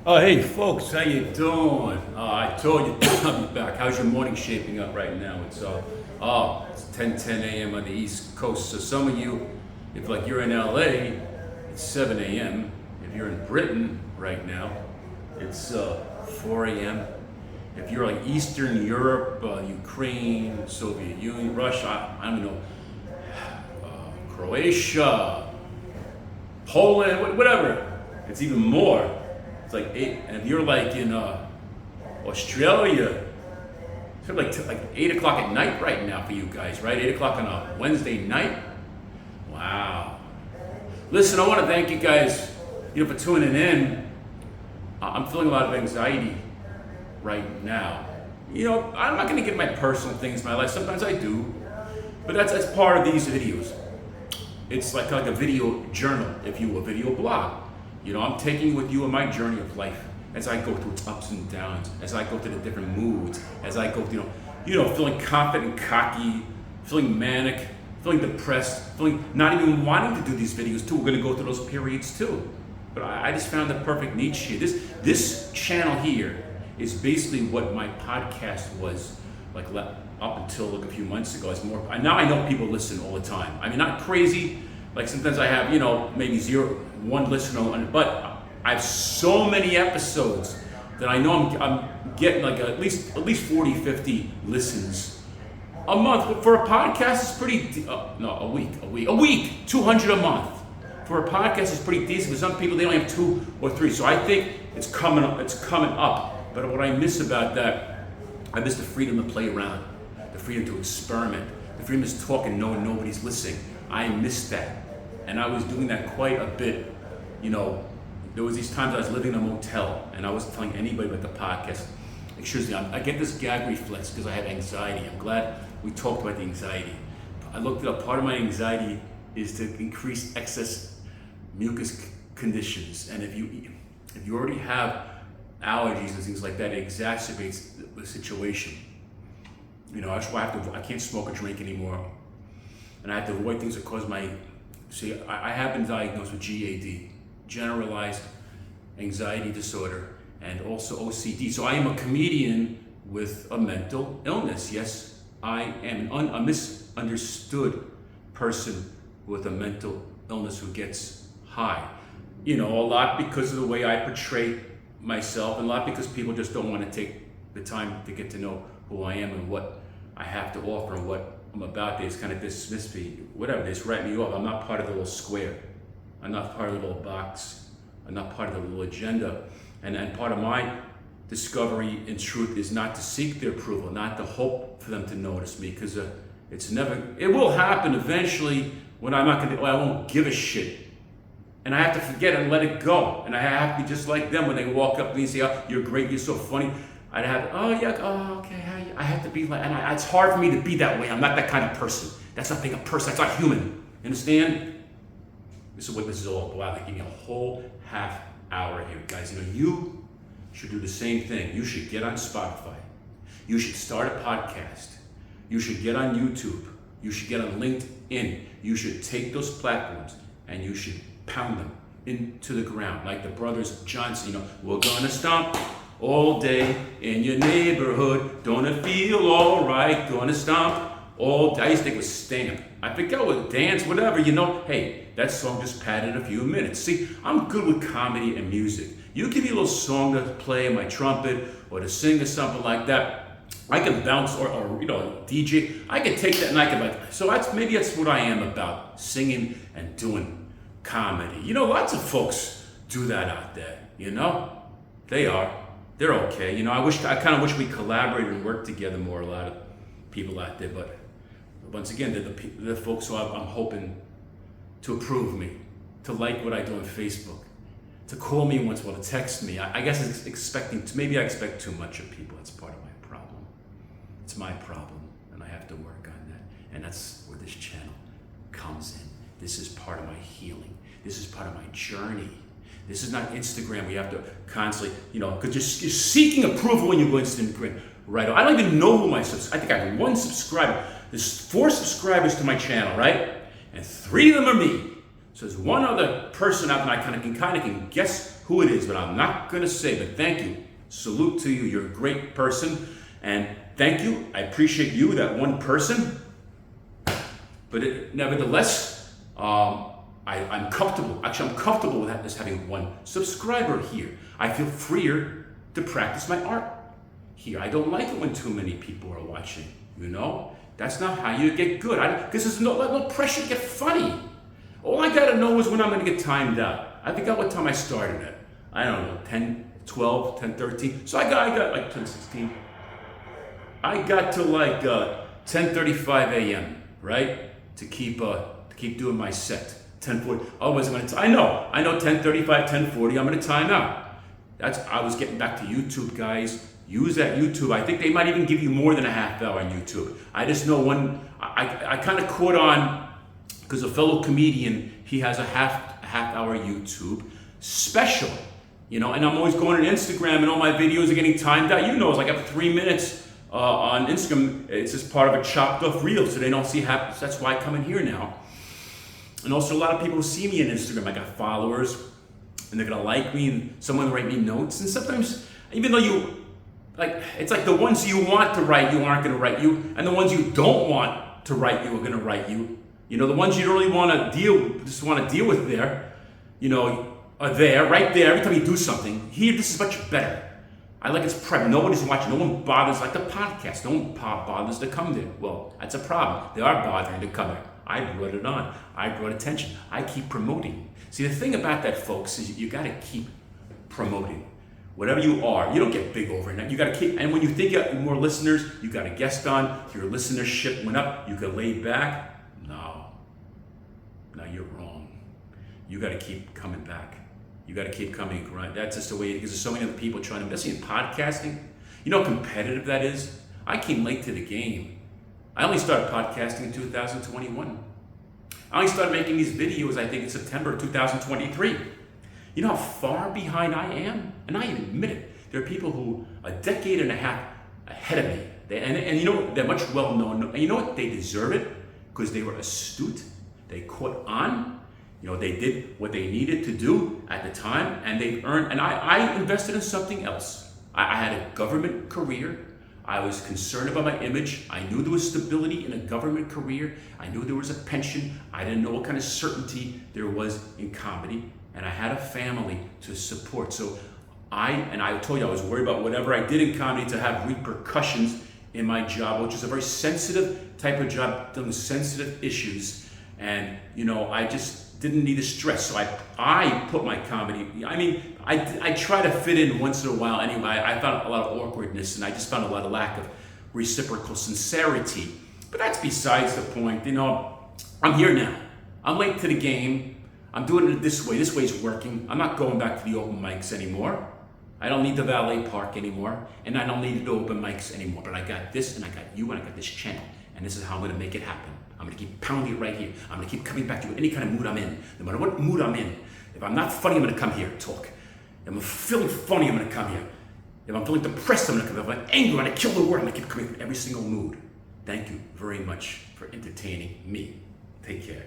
Oh, hey, folks, how you doing? I told you I'll be back. How's your morning shaping up right now? It's 10 a.m. on the East Coast. So some of you, if like you're in LA, it's 7 a.m. If you're in Britain right now, it's 4 a.m. If you're like Eastern Europe, Ukraine, Soviet Union, Russia, I don't know, Croatia, Poland, whatever, it's even more. It's like 8, and if you're like in Australia, it's like 8 o'clock at night right now for you guys, right? 8 o'clock on a Wednesday night. Wow. Listen, I want to thank you guys, for tuning in. I'm feeling a lot of anxiety right now. I'm not going to get my personal things in my life. Sometimes I do, but that's part of these videos. It's like a video journal, if you will, a video blog. I'm taking with you on my journey of life as I go through its ups and downs, as I go through the different moods, as I go through, feeling confident, cocky, feeling manic, feeling depressed, feeling not even wanting to do these videos too. We're going to go through those periods too. But I just found the perfect niche here. This channel here is basically what my podcast was like up until a few months ago. It's more. Now I know people listen all the time. I mean, not crazy. Like sometimes I have, maybe one listener, but I have so many episodes that I know I'm getting like at least 40, 50 listens a month. But for a podcast, it's pretty, a week, 200 a month. For a podcast, it's pretty decent. For some people, they only have 2 or 3. So I think it's coming up. But what I miss about that, I miss the freedom to play around, the freedom to experiment, the freedom to talk and know nobody's listening. I miss that. And I was doing that quite a bit. There was these times I was living in a motel and I wasn't telling anybody about the podcast. Excuse me, I get this gag reflex because I have anxiety. I'm glad we talked about the anxiety. I looked it up. Part of my anxiety is to increase excess mucus conditions. And if you already have allergies and things like that, it exacerbates the situation. That's why I can't smoke or drink anymore. And I have to avoid things that cause I have been diagnosed with GAD, generalized anxiety disorder, and also OCD. So I am a comedian with a mental illness. Yes, I am a misunderstood person with a mental illness who gets high. A lot because of the way I portray myself, and a lot because people just don't want to take the time to get to know who I am and what I have to offer and what I'm about. They just kind of dismiss me, whatever, they just write me off. I'm not part of the little square. I'm not part of the little box. I'm not part of the little agenda. And part of my discovery in truth is not to seek their approval, not to hope for them to notice me, because it will happen eventually when I won't give a shit. And I have to forget and let it go. And I have to be just like them when they walk up to me and say, "Oh, you're great, you're so funny." I'd have, "Oh yeah, oh okay, how you?" I have to be like, and it's hard for me to be that way. I'm not that kind of person. That's not being a person. That's not human. You understand? This is what this is all about. They give me a whole half hour here, guys. You should do the same thing. You should get on Spotify. You should start a podcast. You should get on YouTube. You should get on LinkedIn. You should take those platforms and you should pound them into the ground, like the brothers Johnson. We're gonna stomp all day in your neighborhood. Don't it feel all right? Gonna stomp all day. I used to think it was Stamp. I forget what dance, whatever. Hey, that song just padded a few minutes. See, I'm good with comedy and music. You give me a little song to play on my trumpet or to sing or something like that, I can bounce or DJ. I can take that and I can so maybe that's what I am about, singing and doing comedy. Lots of folks do that out there. They're okay. I kind of wish we collaborated and worked together more. A lot of people out there, but once again, they're the folks who I'm hoping to approve me, to like what I do on Facebook, to call me once in a while, to text me. I guess maybe I expect too much of people. That's part of my problem. It's my problem, and I have to work on that. And that's where this channel comes in. This is part of my healing. This is part of my journey. This is not Instagram. We have to constantly, because you're seeking approval when you go Instagram. Right? I don't even know who I think I have 1 subscriber. There's 4 subscribers to my channel, right? And 3 of them are me. So there's one other person out there I can guess who it is, but I'm not going to say, but thank you. Salute to you. You're a great person. And thank you. I appreciate you, that one person. But nevertheless, I'm comfortable. Actually, I'm comfortable with just having one subscriber here. I feel freer to practice my art here. I don't like it when too many people are watching, you know? That's not how you get good. Because there's no pressure to get funny. All I got to know is when I'm going to get timed out. I forgot what time I started at. I don't know, 10, 12, 10, 13. So I got like 10, 16. I got to like 10:35 a.m., right? To keep doing my set. 10:40. Otherwise, I know 10:35, 10:40. I'm going to time out. I was getting back to YouTube, guys. Use that YouTube. I think they might even give you more than a half hour on YouTube. I just know I kind of caught on because a fellow comedian, he has a half hour YouTube special, you know. And I'm always going on Instagram, and all my videos are getting timed out. You know, it's like after 3 minutes. On Instagram, it's just part of a chopped off reel, so they don't see half. So that's why I come in here now. And also, a lot of people who see me on Instagram, I got followers, and they're gonna like me, and someone will write me notes. And sometimes, even though it's like the ones you want to write you aren't gonna write you, and the ones you don't want to write you are gonna write you. You know, the ones you don't really want to deal with there, you know, are there, right there. Every time you do something, here, this is much better. I like it's private. Nobody's watching. No one bothers, like the podcast. No one bothers to come there. Well, that's a problem. They are bothering to come there. I brought it on. I brought attention. I keep promoting. See, the thing about that, folks, is you got to keep promoting. Whatever you are, you don't get big overnight. You got to keep. And when you think you have more listeners, you got a guest on. Your listenership went up. You could lay back. No, you're wrong. You got to keep coming back. You got to keep coming and grind. That's just the way it is. Because there's so many other people trying to, especially in podcasting. You know how competitive that is? I came late to the game. I only started podcasting in 2021. I only started making these videos, I think, in September 2023. You know how far behind I am? And I admit it. There are people who a decade and a half ahead of me. And you know, they're much well known. And you know what? They deserve it because they were astute. They caught on. You know, they did what they needed to do at the time, and they earned, and I invested in something else. I had a government career. I was concerned about my image. I knew there was stability in a government career. I knew there was a pension. I didn't know what kind of certainty there was in comedy, and I had a family to support. So I told you I was worried about whatever I did in comedy to have repercussions in my job, which is a very sensitive type of job, dealing with sensitive issues. And, you know, I just didn't need the stress, so I put my comedy. I mean, I try to fit in once in a while. Anyway, I found a lot of awkwardness, and I just found a lot of lack of reciprocal sincerity. But that's besides the point. You know, I'm here now. I'm late to the game. I'm doing it this way. This way's working. I'm not going back to the open mics anymore. I don't need the valet park anymore, and I don't need the open mics anymore. But I got this, and I got you, and I got this channel, and this is how I'm going to make it happen. I'm going to keep pounding it right here. I'm going to keep coming back to you any kind of mood I'm in. No matter what mood I'm in. If I'm not funny, I'm going to come here and talk. If I'm feeling funny, I'm going to come here. If I'm feeling depressed, I'm going to come here. If I'm angry, I'm going to kill the world. I'm going to keep coming in every single mood. Thank you very much for entertaining me. Take care.